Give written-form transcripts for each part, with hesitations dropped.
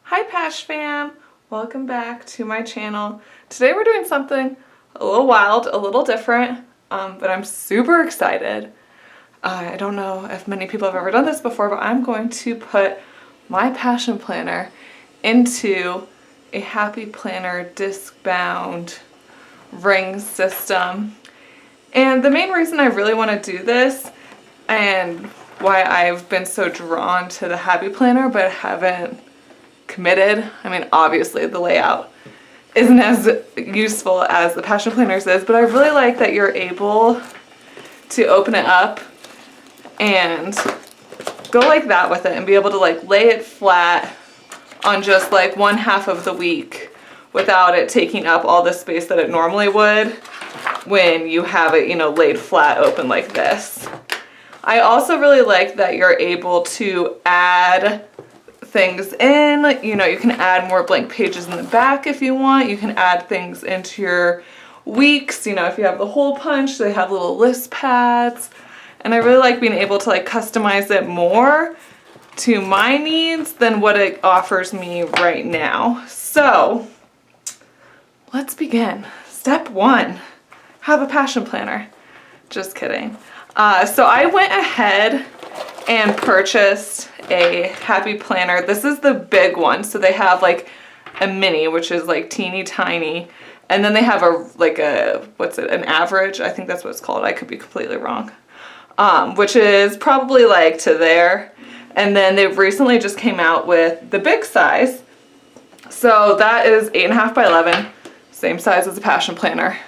Hi Pash fam! Welcome back to my channel. Today we're doing something a little wild, a little different, but I'm super excited. I don't know if many people have ever done this before, but I'm going to put my passion planner into a Happy Planner disc-bound ring system. And the main reason I really want to do this and why I've been so drawn to the Happy Planner but haven't committed, I mean obviously the layout isn't as useful as the Passion Planners is, but I really like that you're able to open it up and go like that with it and be able to like lay it flat on just like one half of the week without it taking up all the space that it normally would when you have it, laid flat open like this. I also really like that you're able to add things in. You can add more blank pages in the back if you want. You can add things into your weeks. If you have the hole punch, they have little list pads. And I really like being able to like customize it more to my needs than what it offers me right now. So let's begin. Step 1, have a passion planner. Just kidding. So I went ahead and purchased a Happy Planner. This is the big one. So they have like a mini, which is like teeny tiny. And then they have an average? I think that's what it's called. I could be completely wrong. Which is probably like to there. And then they've recently just came out with the big size. So that is 8.5 by 11, same size as a Passion Planner.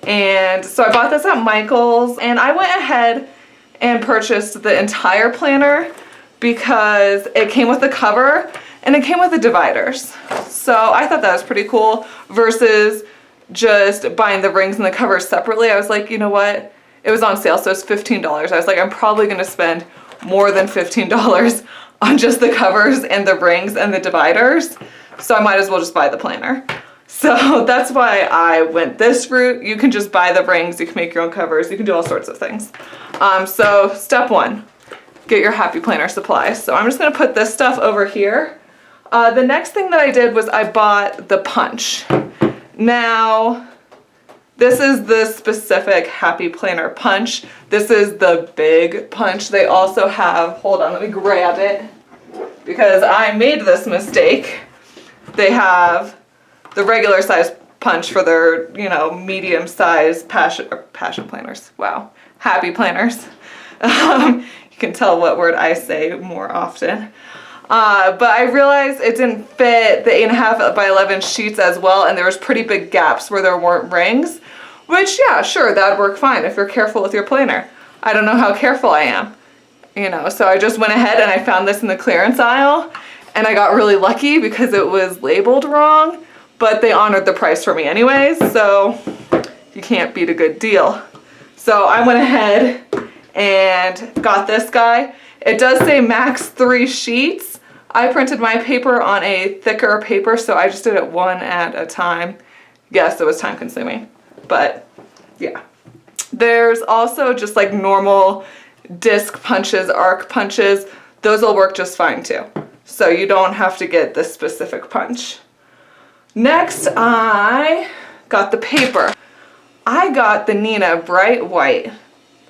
And so I bought this at Michael's, and I went ahead and purchased the entire planner because it came with the cover and it came with the dividers. So I thought that was pretty cool versus just buying the rings and the covers separately. I was like, you know what? It was on sale, so it's $15. I was like, I'm probably gonna spend more than $15 on just the covers and the rings and the dividers. So I might as well just buy the planner. So that's why I went this route. You can just buy the rings, you can make your own covers, you can do all sorts of things. So step 1, get your Happy Planner supplies. So I'm just gonna put this stuff over here. The next thing that I did was I bought the punch. Now, this is the specific Happy Planner punch. This is the big punch. They also have, hold on, let me grab it because I made this mistake. They have the regular size punch for their, medium size passion planners. Wow, Happy Planners. You can tell what word I say more often. But I realized it didn't fit the 8.5 by 11 sheets as well, and there was pretty big gaps where there weren't rings, which, yeah, sure, that'd work fine if you're careful with your planner. I don't know how careful I am, so I just went ahead and I found this in the clearance aisle, and I got really lucky because it was labeled wrong, but they honored the price for me anyways, so you can't beat a good deal. So I went ahead and got this guy. It does say max 3 sheets. I printed my paper on a thicker paper, so I just did it one at a time. Yes, it was time consuming, but yeah. There's also just like normal disc punches, arc punches. Those will work just fine too. So you don't have to get this specific punch. Next, I got the paper. I got the Neenah Bright White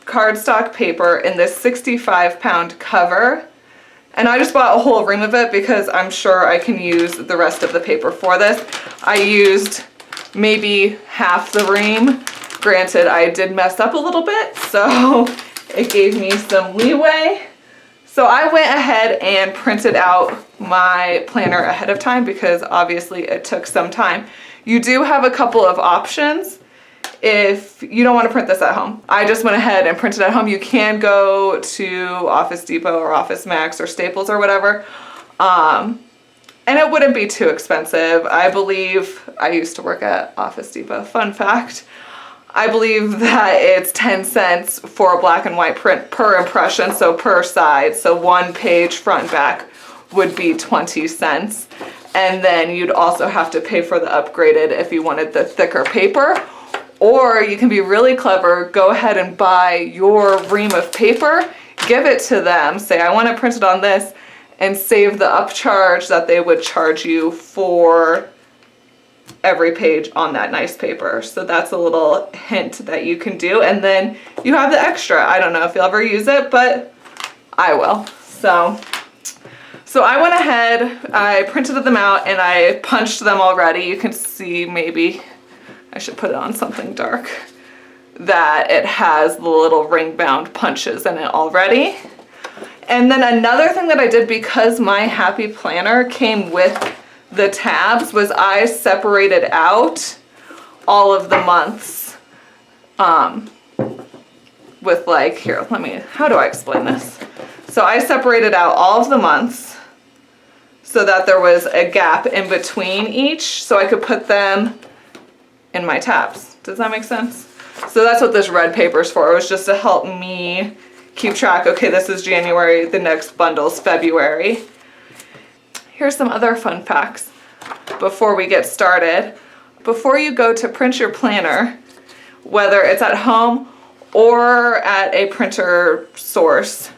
cardstock paper in this 65-pound cover. And I just bought a whole ream of it because I'm sure I can use the rest of the paper for this. I used maybe half the ream. Granted, I did mess up a little bit, so it gave me some leeway. So I went ahead and printed out my planner ahead of time because obviously it took some time. You do have a couple of options if you don't want to print this at home. I just went ahead and printed at home. You can go to Office Depot or Office Max or Staples or whatever. And it wouldn't be too expensive. I believe I used to work at Office Depot. Fun fact. I believe that it's 10 cents for a black and white print per impression, so per side. So 1 page front and back would be 20 cents. And then you'd also have to pay for the upgraded if you wanted the thicker paper. Or you can be really clever, go ahead and buy your ream of paper, give it to them, say I want to print it on this, and save the upcharge that they would charge you for every page on that nice paper. So that's a little hint that you can do, and then you have the extra. I don't know if you'll ever use it, but I will. So I went ahead, I printed them out, and I punched them already. You can see, maybe I should put it on something dark, that it has the little ring bound punches in it already. And then another thing that I did, because my Happy Planner came with the tabs, was I separated out all of the months with like, here, how do I explain this? So I separated out all of the months so that there was a gap in between each, so I could put them in my tabs. Does that make sense? So that's what this red paper is for. It was just to help me keep track. Okay, this is January, the next bundle's February. Here's some other fun facts before we get started. Before you go to print your planner, whether it's at home or at a printer source,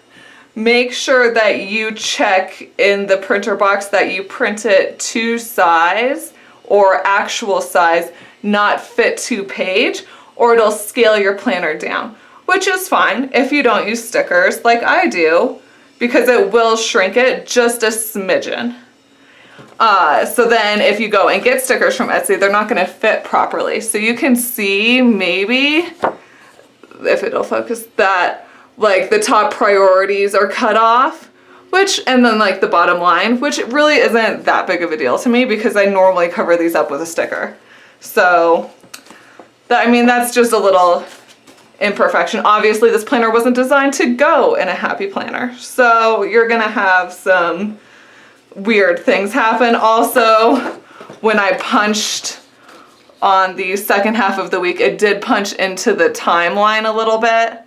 make sure that you check in the printer box that you print it to size or actual size, not fit to page, or it'll scale your planner down, which is fine if you don't use stickers like I do, because it will shrink it just a smidgen. So then if you go and get stickers from Etsy, they're not going to fit properly. So you can see, maybe if it'll focus, that like the top priorities are cut off, and then like the bottom line, which really isn't that big of a deal to me because I normally cover these up with a sticker. So that's just a little imperfection. Obviously this planner wasn't designed to go in a Happy Planner, so you're gonna have some weird things happen. Also, when I punched on the second half of the week, it did punch into the timeline a little bit.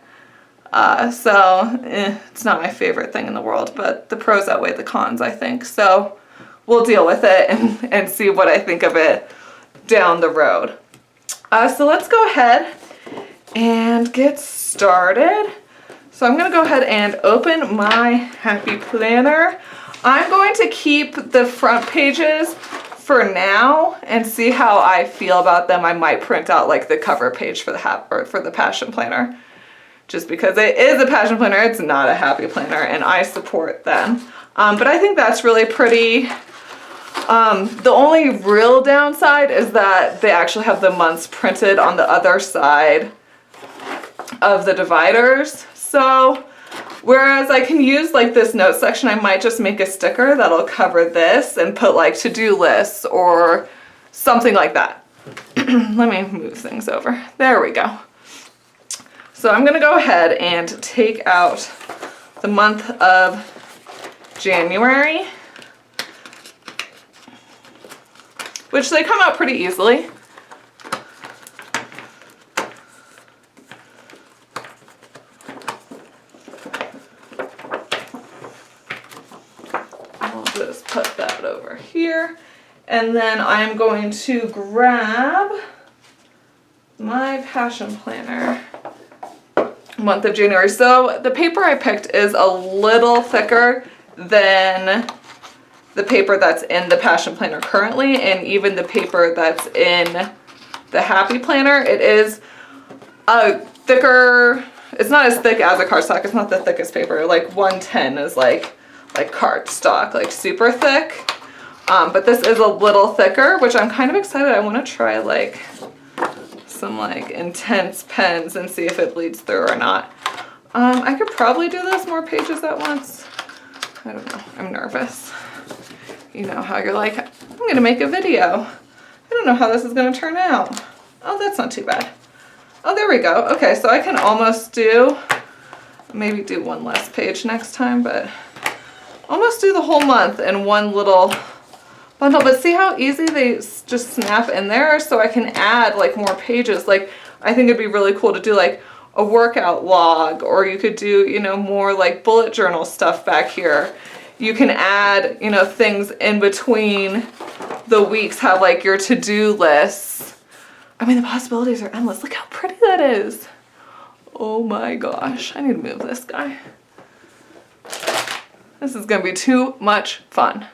It's not my favorite thing in the world, but the pros outweigh the cons, I think. So we'll deal with it and see what I think of it down the road. So let's go ahead and get started. So I'm gonna go ahead and open my Happy Planner. I'm going to keep the front pages for now and see how I feel about them. I might print out like the cover page for the Passion Planner, just because it is a Passion Planner, it's not a Happy Planner, and I support them. But I think that's really pretty. The only real downside is that they actually have the months printed on the other side of the dividers. So whereas I can use like this note section, I might just make a sticker that'll cover this and put like to-do lists or something like that. Let me move things over. There we go. So I'm gonna go ahead and take out the month of January, which they come out pretty easily. I'll just put that over here. And then I'm going to grab my Passion Planner, month of January. So the paper I picked is a little thicker than the paper that's in the Passion Planner currently, and even the paper that's in the Happy Planner. It is a thicker, it's not as thick as a cardstock, it's not the thickest paper. Like 110 is like cardstock, like super thick. But this is a little thicker, which I'm kind of excited. I want to try like some like intense pens and see if it bleeds through or not. I could probably do those more pages at once. I don't know, I'm nervous. You know how you're like, I'm gonna make a video. I don't know how this is gonna turn out. Oh, that's not too bad. Oh, there we go. Okay, so I can almost do, maybe do one less page next time, but almost do the whole month in one little bundle. But see how easy they just snap in there? So I can add like more pages. Like, I think it'd be really cool to do like a workout log, or you could do, you know, more like bullet journal stuff back here. You can add, you know, things in between the weeks, have like your to-do lists. I mean, the possibilities are endless. Look how pretty that is. Oh my gosh, I need to move this guy. This is gonna be too much fun.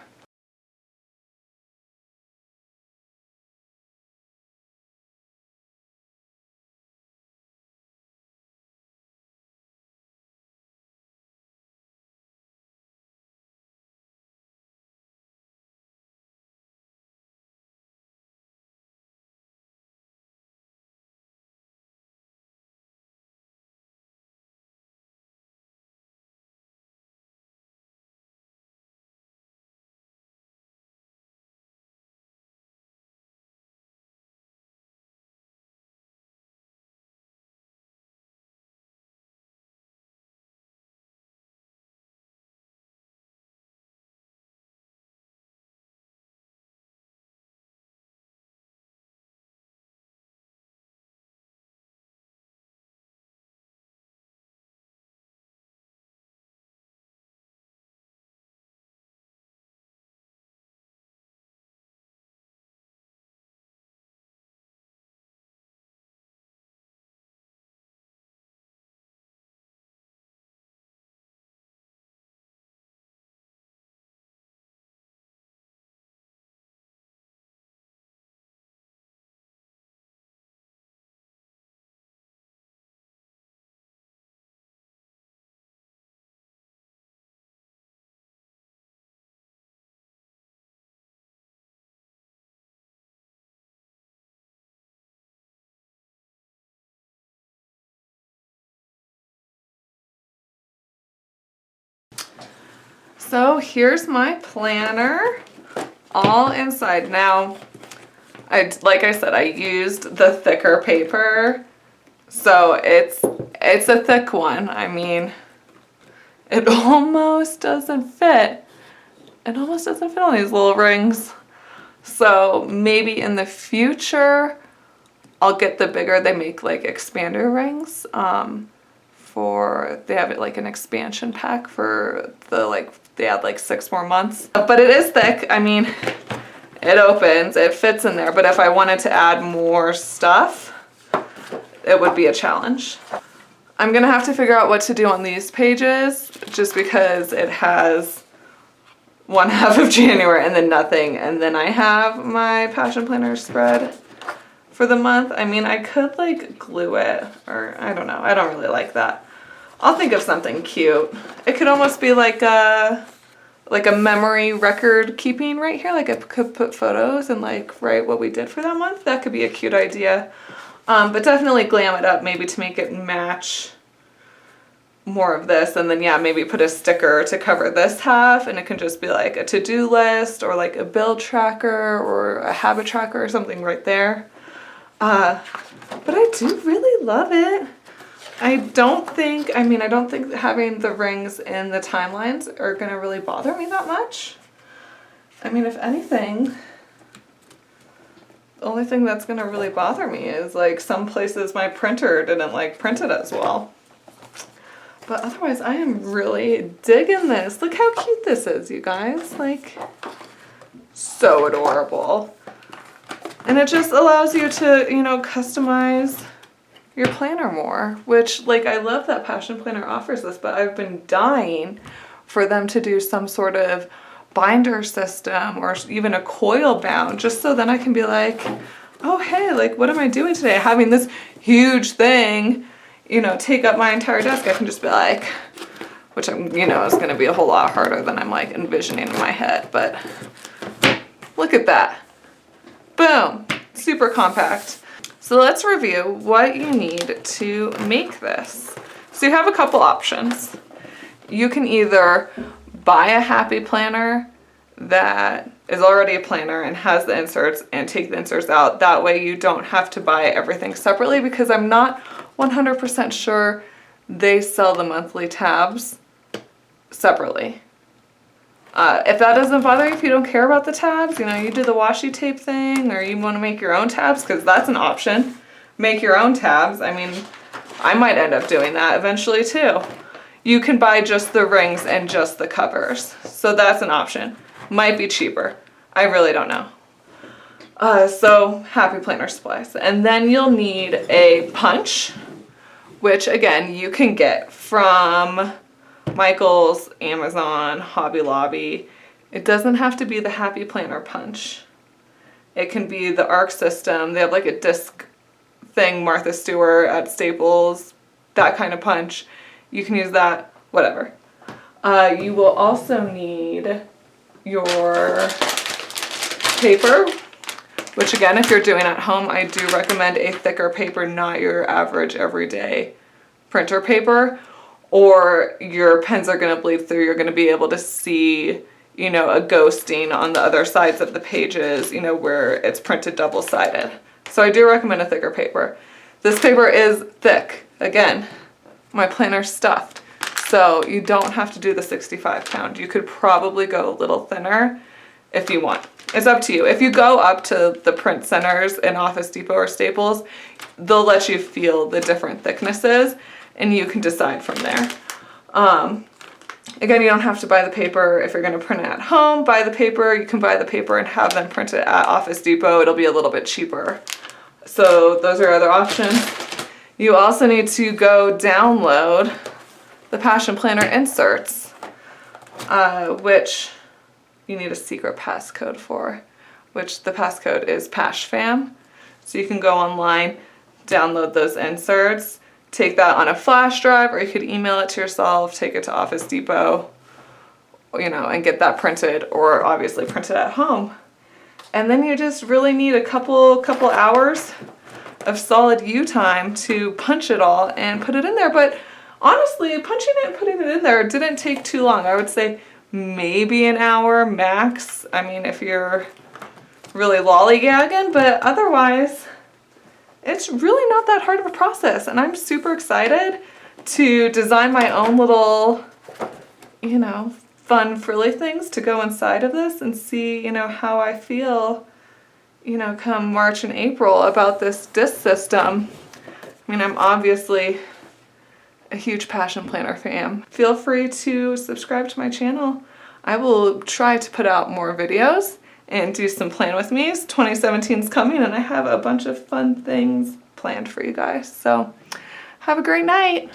So here's my planner, all inside. Now, like I said, I used the thicker paper, so it's a thick one. I mean, it almost doesn't fit. It almost doesn't fit on these little rings. So maybe in the future, I'll get the bigger. They make like expander rings. They have it like an expansion pack for they add like 6 more months. But it is thick. I mean, it opens, it fits in there. But if I wanted to add more stuff, it would be a challenge. I'm gonna have to figure out what to do on these pages just because it has 1/2 of January and then nothing. And then I have my passion planner spread for the month. I mean, I could like glue it, or I don't know. I don't really like that. I'll think of something cute. It could almost be like a memory record keeping right here. Like I could put photos and like write what we did for that month. That could be a cute idea. But definitely glam it up maybe to make it match more of this. And then yeah, maybe put a sticker to cover this half, and it can just be like a to-do list or like a build tracker or a habit tracker or something right there. But I do really love it. I don't think having the rings in the timelines are gonna really bother me that much. I mean, if anything, the only thing that's gonna really bother me is like some places my printer didn't like print it as well. But otherwise, I am really digging this. Look how cute this is, you guys. Like, so adorable. And it just allows you to, you know, customize your planner more, which like I love that Passion Planner offers this, but I've been dying for them to do some sort of binder system or even a coil bound, just so then I can be like, oh hey, like what am I doing today? Having this huge thing, you know, take up my entire desk, I can just be like, which I'm, you know, is gonna be a whole lot harder than I'm like envisioning in my head, but look at that. Boom, super compact. So let's review what you need to make this. So you have a couple options. You can either buy a happy planner that is already a planner and has the inserts and take the inserts out. That way you don't have to buy everything separately, because I'm not 100% sure they sell the monthly tabs separately. If that doesn't bother you, if you don't care about the tabs, you know, you do the washi tape thing, or you want to make your own tabs, because that's an option. Make your own tabs. I mean, I might end up doing that eventually too. You can buy just the rings and just the covers. So that's an option. Might be cheaper. I really don't know. So happy planner supplies. And then you'll need a punch, which again, you can get from Michaels, Amazon, Hobby Lobby. It doesn't have to be the Happy Planner punch. It can be the Arc System. They have like a disc thing, Martha Stewart at Staples, that kind of punch. You can use that, whatever. You will also need your paper, which again, if you're doing at home, I do recommend a thicker paper, not your average everyday printer paper, or your pens are gonna bleed through. You're gonna be able to see, you know, a ghosting on the other sides of the pages, you know, where it's printed double-sided. So I do recommend a thicker paper. This paper is thick. Again, my planner's stuffed. So you don't have to do the 65 pound. You could probably go a little thinner if you want. It's up to you. If you go up to the print centers in Office Depot or Staples, they'll let you feel the different thicknesses and you can decide from there. Again, you don't have to buy the paper. If you're gonna print it at home, buy the paper. You can buy the paper and have them print it at Office Depot. It'll be a little bit cheaper. So those are other options. You also need to go download the Passion Planner inserts, which you need a secret passcode for, which the passcode is PashFam. So you can go online, download those inserts, take that on a flash drive, or you could email it to yourself, take it to Office Depot, you know, and get that printed, or obviously print it at home. And then you just really need a couple hours of solid you time to punch it all and put it in there. But honestly, punching it and putting it in there didn't take too long. I would say maybe an hour max. I mean, if you're really lollygagging, but otherwise, it's really not that hard of a process. And I'm super excited to design my own little, you know, fun frilly things to go inside of this and see, you know, how I feel, you know, come March and April about this disc system. I mean, I'm obviously a huge Passion Planner fan. Feel free to subscribe to my channel. I will try to put out more videos and do some plan with me's. 2017 is coming and I have a bunch of fun things planned for you guys. So have a great night.